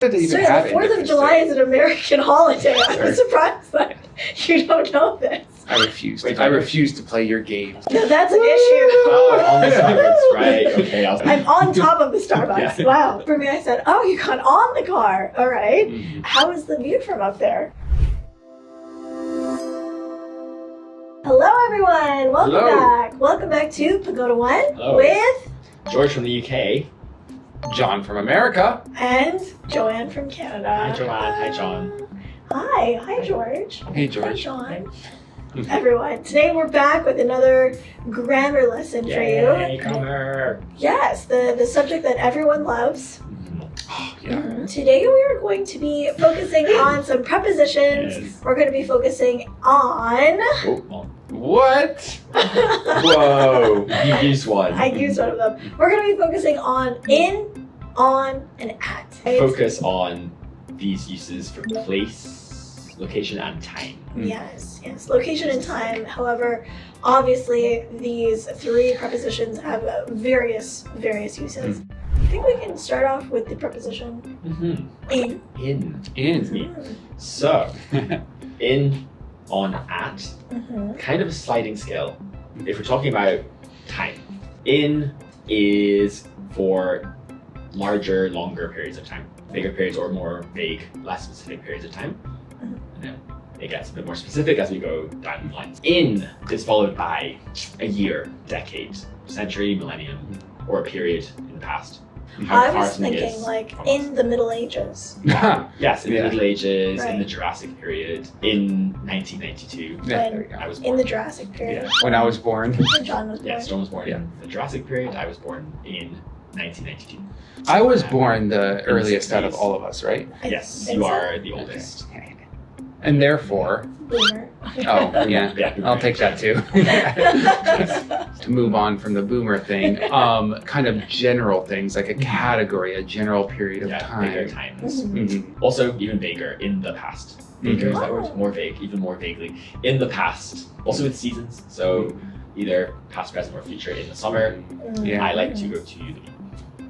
Did they even Sir, have the 4th of Independence July Day? is an American holiday. I'm surprised that you don't know this. I refuse. Wait, I refuse to play your games. No, that's an issue. Oh, on the Starbucks, right? Okay, I'm on top of the Starbucks. Yeah. Wow. For me, I said, oh, you got on the car. All right. Mhm. How is the view from up there? Hello, everyone. Welcome Hello. back. Welcome back to Pagoda One Hello. with George from the UK. John from America. and Joanne from Canada. Hi, Joanne. Hi, John. Hi, George. Hey, Hi, George. John. Everyone, today we're back with another grammar lesson for Yay, you. grammar. Yes, the subject that everyone loves. Oh, yeah. Today we are going to be focusing on some prepositions. Yes. We're going to be focusing on. Oh, What? whoa. You used one. I used one of them. We're going to be focusing on in, on, and at. Right? Focus on these uses for place, location, and time. Yes. Location and time. However, obviously, these three prepositions have various uses. I think we can start off with the preposition Mm-hmm. in. In. So, in, on, at, Mm-hmm. kind of a sliding scale. If we're talking about time, in is for larger, longer periods of time. Bigger periods or more vague, less specific periods of time. And then it gets a bit more specific as we go down the lines. In is followed by a year, decade, century, millennium, or a period in the past. How I far was something thinking is like from in the Middle Ages. Yes, in Yeah. the Middle Ages, in the Right. Jurassic period, in 1992. Yeah, there we go. I was born. In the Jurassic period. Yeah. When I was born, When John was born. Yes, John was born Yeah. in the Jurassic period. I was born in 1992. I was born the the earliest out of 60s. all of us, right? I Yes, think you so. are the oldest. And therefore, Boomer. oh yeah, Yeah, I'll take that too. To move on from the boomer thing, kind of general things like a category, a general period of Yeah, bigger time. times. Mhm. Mhm. Also, even bigger in the past. Bigger is that word? Oh. More vague, even more vaguely. In the past. Also with seasons. So either past, present, or future. In the summer, Yeah. I like to go to the beach.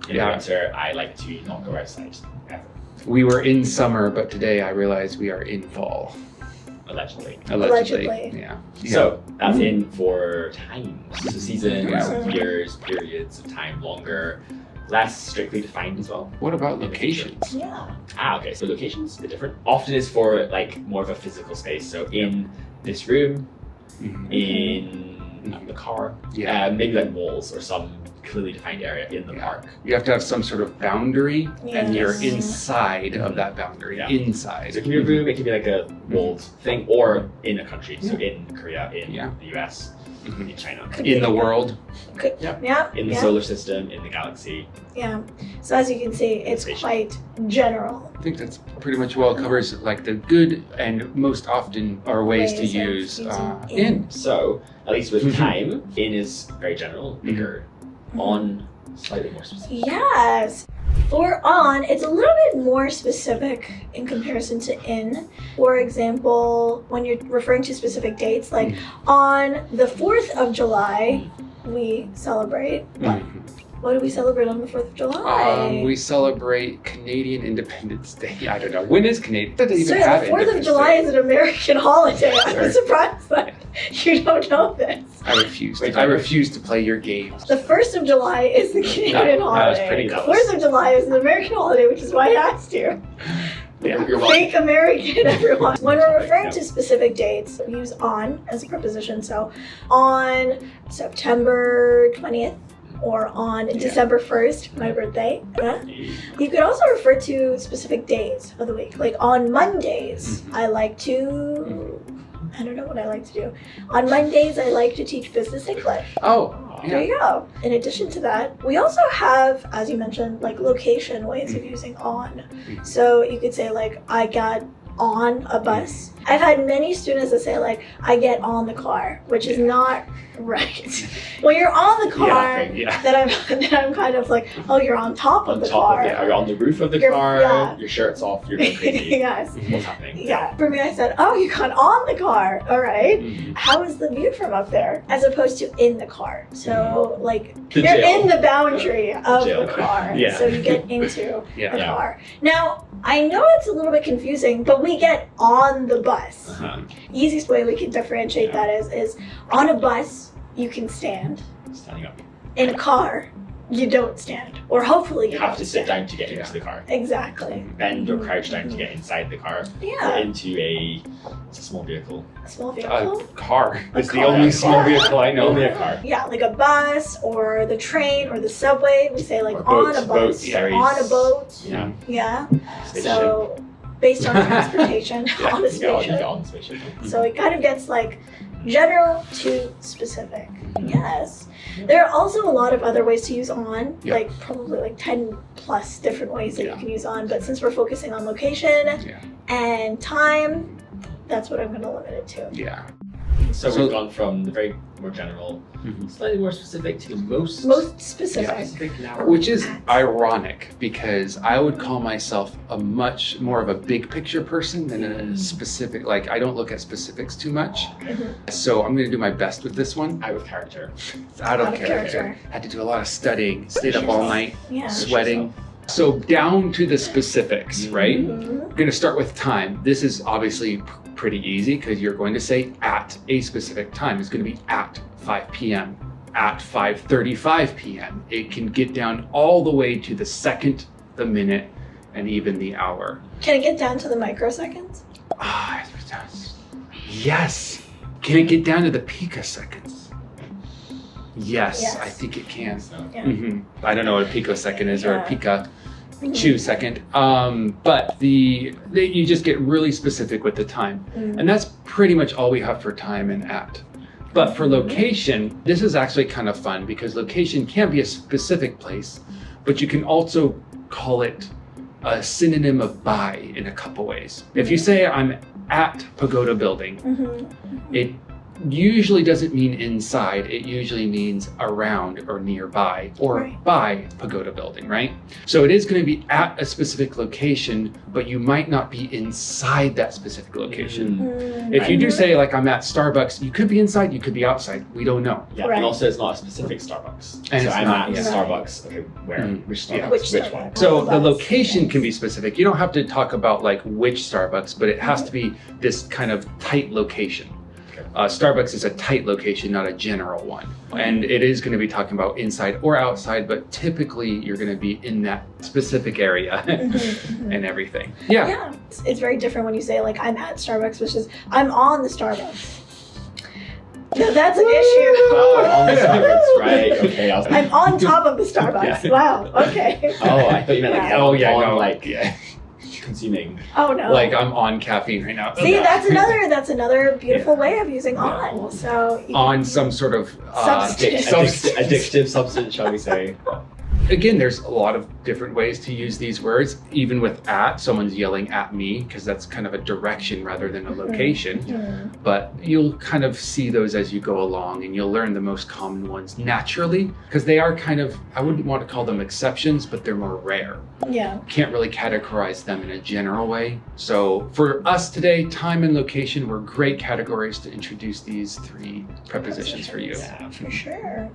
In Yeah. the winter, I like to not go outside. Ever. We were in summer, but today I realize we are in fall. Allegedly. Allegedly. Allegedly. Yeah. So that's in for times. So seasons, Yeah. years, periods of time, longer, less strictly defined as well. What about In the future. locations? Yeah. Okay, so locations, a bit different. Often is for like more of a physical space. So in this room, Mhm. in the car, Yeah. maybe like walls or some clearly defined area in the Yeah. park. You have to have some sort of boundary, and you're Yes. inside of that boundary. Yeah. Inside. So it can be a room, it can be like a walled thing, or in a country. So in Korea, in Yeah. the US, Mhm. in China, In the world. Could- Yeah. Yeah. in the yeah. solar system, in the galaxy. Yeah. So as you can see, it's Spatial. quite general. I think that's pretty much well covers like the good and most often are ways to Ways of use using in. So, at least with Mhm. time, in is very general, bigger. On, slightly more specific. Yes. For on, it's a little bit more specific in comparison to in. For example, when you're referring to specific dates, like on the 4th of July, we celebrate. Mhm. What do we celebrate on the 4th of July? We celebrate Canadian Independence Day. I don't know. When is Canadian? Did they even Sir, have the 4th of Independence July Day? is an American holiday. I'm Sorry. surprised that you don't know this. I refuse. Wait, I refuse to play your games. The 1st of July is the Canadian That was holiday. pretty The close. 4th of July is an American holiday, which is why I asked you. Yeah. You're welcome. Fake American, everyone. When we're referring to specific dates, we use on as a preposition. So on September 20th or on December 1st, my birthday. You could also refer to specific days of the week. Like on Mondays, I like to... I don't know what I like to do. On Mondays, I like to teach business English. Oh, There yeah. you go. In addition to that, we also have, as you mentioned, like location ways of using on. So you could say like, I got on a bus. I've had many students that say like, I get on the car, which is not right. When you're on the car, Yeah. then I'm kind of like, oh, you're on top of On the top car. of it, are you on the roof of the You're- car? yeah. Your shirt's off, you're going crazy. Yes. What's happening? Yeah. For me, I said, oh, you got on the car. All right. Mhm. How is the view from up there? As opposed to in the car. So, like, The you're jail. in the boundary of Jail. the car. Yeah. So you get into Yeah. the Yeah. car. Now, I know it's a little bit confusing, but we get on the bus. Uh-huh. Easiest way we can differentiate Yeah. that is on a bus, you can stand. Standing up. In a car, you don't stand. Or hopefully you You have don't to sit stand. down to get into the car. Exactly. Bend or crouch down to get inside the car. Yeah. Into it's a small vehicle. A small A vehicle. car. It's the car. only small Yeah. vehicle I know. Only a car. Yeah, like a bus or the train or the subway. We say like Or on boats, a bus, boats, ferries. on a boat. Yeah. Yeah. Spaceship. So based on transportation, Yeah, on a You get on, you spaceship. get on the spaceship. So it kind of gets like general to specific. Yes. There are also a lot of other ways to use on, Yeah. like probably like 10 plus different ways that Yeah. you can use on. But since we're focusing on location Yeah. and time, that's what I'm going to limit it to. Yeah. So So- we've gone from the very more general, Mhm. slightly more specific to most Specific. specific now. Which is ironic because I would call myself a much more of a big picture person than a specific, like I don't look at specifics too much. Mhm. So I'm going to do my best with this one. Out of character. It's out of Out of character. character. Had to do a lot of studying, stayed up all night, Yeah. sweating. So down to the specifics, right? Mhm. We're going to start with time. This is obviously pretty easy because you're going to say at a specific time. It's going to be at 5 p.m., at 5:35 p.m. It can get down all the way to the second, the minute, and even the hour. Can it get down to the microseconds? Ah, yes. Can it get down to the picoseconds? Yes, Yes. I think it can. So, Yeah. I don't know what a picosecond is or a Yeah. pica. Mhm. Chew second. But you just get really specific with the time. Mm. And that's pretty much all we have for time and at. But for location, this is actually kind of fun because location can be a specific place, but you can also call it a synonym of by in a couple ways. If you say I'm at Pagoda Building, Mhm. it usually doesn't mean inside, it usually means around or nearby or Right. by Pagoda Building, right? So it is going to be at a specific location, but you might not be inside that specific location. Mm. If you do say like I'm at Starbucks, you could be inside, you could be outside. We don't know. yeah, Right. and also it's not a specific Starbucks. And so it's I'm not, at yeah. Starbucks. Okay, where? Mm. Which Yeah. Starbucks? Which Which Starbucks? one? So the Yes. location Yes. can be specific. You don't have to talk about like which Starbucks, but it has to be this kind of tight location. Okay. Starbucks is a tight location, not a general one. And it is going to be talking about inside or outside, but typically you're going to be in that specific area Mhm, mhm. and everything. Yeah. Yeah, it's very different when you say like I'm at Starbucks versus I'm on the Starbucks. No, that's an issue. Oh, on the Starbucks, right? Okay. I'm on top of the Starbucks. Yeah. Wow. Okay. Oh, I thought you meant like Yeah. Oh yeah, on, no, like yeah. consuming. Oh no. Like I'm on caffeine right now. See, Yeah. that's another beautiful way of using on. So you On can- some sort of Substance. Addictive substance, shall we say? Again, there's a lot of different ways to use these words. Even with at, someone's yelling at me because that's kind of a direction rather than a location. Mhm. But you'll kind of see those as you go along and you'll learn the most common ones naturally because they are kind of, I wouldn't want to call them exceptions, but they're more rare. Yeah. Can't really categorize them in a general way. So for us today, time and location were great categories to introduce these three prepositions for you. Yeah. For sure.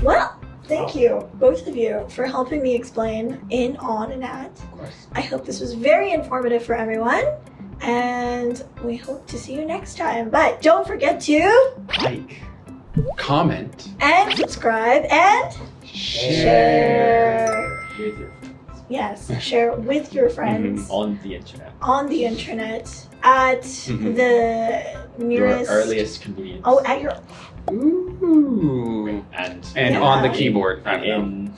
Well, thank you, both of you, for helping me explain in, on, and at. Of course. I hope this was very informative for everyone, and we hope to see you next time. But don't forget to Like. Comment. and subscribe and share. With your friends. Yes, share with your friends On the internet. on the internet at Mhm. the Your nearest. earliest convenience. Oh, at your. Ooh. And And Yeah. on the keyboard. I don't know.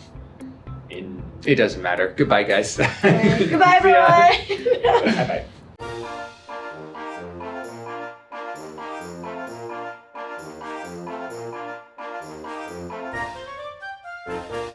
in It doesn't matter. Goodbye, guys. Goodbye, everyone. bye bye.